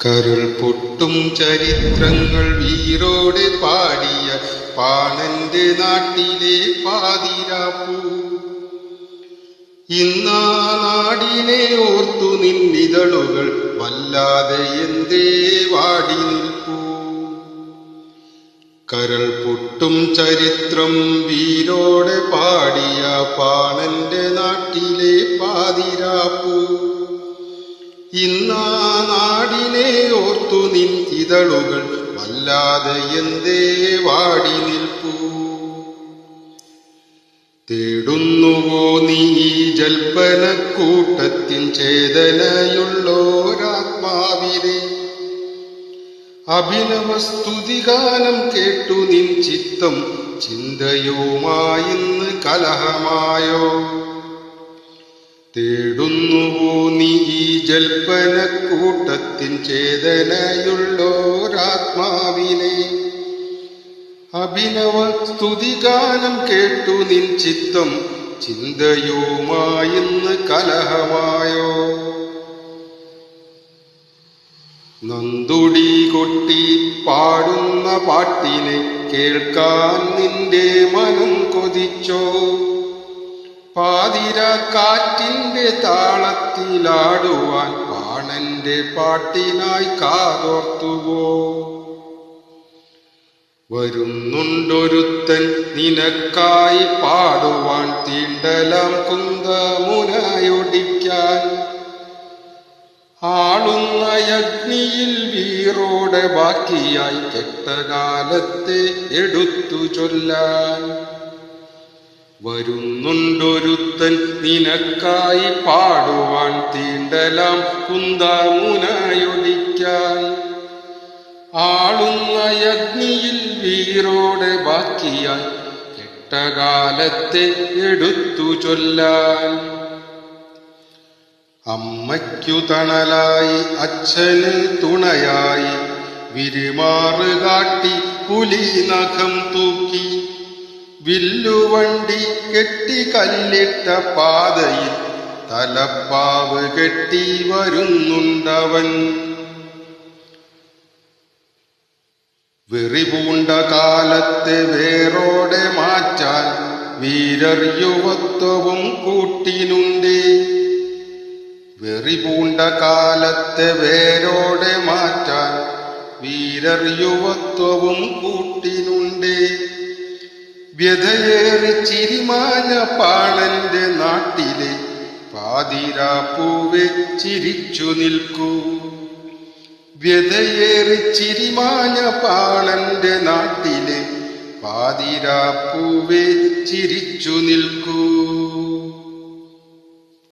കരുൾ പൊട്ടും ചരിത്രങ്ങൾ വീരോടെ പാടിയ പാണന്റെ നാട്ടിലെ പാതിരാപ്പൂ. ഇന്നാ നാടിനെ ഓർത്തു നിന്നിതളുകൾ വല്ലാതെ എന്തേ വാടി നിൽപ്പൂ. കരൾ പൊട്ടും ചരിത്രം വീരോടെ പാടിയ പാണന്റെ നാട്ടിലെ പാതിരാപ്പൂ. ഇന്നാ നാടിനെ ഓർത്തു നിൻ ഇതളുകൾ വല്ലാതെ എന്തേ വാടി നിൽപ്പൂ. തേടുന്നുവോ നീ ജൽപ്പനക്കൂട്ടത്തിൻ ചേതനയുള്ളോരാത്മാവിനെ? അഭിനവസ്തുതിഗാനം കേട്ടു നിൻ ചിത്തം ചിന്തയുമായിന്ന് കലഹമായോ? തേടുന്നുവോ നീ ജൽപ്പനക്കൂട്ടത്തിൻ ചേതനയുള്ളോരാത്മാവിനെ? അഭിനവ സ്തുതിഗാനം കേട്ടു നിൻ ചിത്തം ചിന്തയുമായിന്ന് കലഹമായോ? നന്ദുടി കൊട്ടി പാടുന്ന പാട്ടിനെ കേൾക്കാൻ നിന്റെ മനം കൊതിച്ചോ? പാതിര കാറ്റിന്റെ താളത്തിലാടുവാൻ പാണന്റെ പാട്ടിനായി കാതോർത്തുവോ? വരുന്നുണ്ടൊരുത്തൻ നിനക്കായി പാടുവാൻ തീണ്ടലാം കുന്തമുനയൊടിക്കാൻ. ആളുന്ന അഗ്നിയിൽ വീറോടെ ബാക്കിയായി കെട്ടകാലത്തെ എടുത്തു ചൊല്ലാൻ. വരുന്നുണ്ടൊരുത്തൻ നിനക്കായി പാടുവാൻ തീണ്ടലാം കുന്തമുനയൊടിക്കാൻ. ആളുന്ന അഗ്നിയിൽ വീറോടെ ബാക്കിയായി കെട്ടകാലത്തെ എടുത്തു ചൊല്ലാൻ. അമ്മയ്ക്കു തണലായി അച്ഛന് തുണയായി വിരുമാറ് കാട്ടി പുലി നഖം തൂക്കി. വില്ലുവണ്ടി കെട്ടി കല്ലിട്ട പാതയിൽ തലപ്പാവ് കെട്ടി വരുന്നുണ്ടവൻ. വെറിപൂണ്ട കാലത്തെ വേരോടെ മാറ്റാൻ വീരർ യുവത്വവും കൂട്ടിനുണ്ടേ. വെറിപൂണ്ട കാലത്തെ വേരോടെ മാറ്റാൻ വീരർ യുവത്വവും കൂട്ടിനുണ്ടേ. വ്യഥയേറി ചിരിമാഞ്ഞ പാണന്റെ നാട്ടിലെ പാതിരാപ്പൂവെ ചിരിച്ചു നിൽക്കൂ. വ്യഥയേറി ചിരിമാഞ്ഞ പാണന്റെ നാട്ടിലെ പാതിരാപ്പൂവെ ചിരിച്ചു നിൽക്കൂ.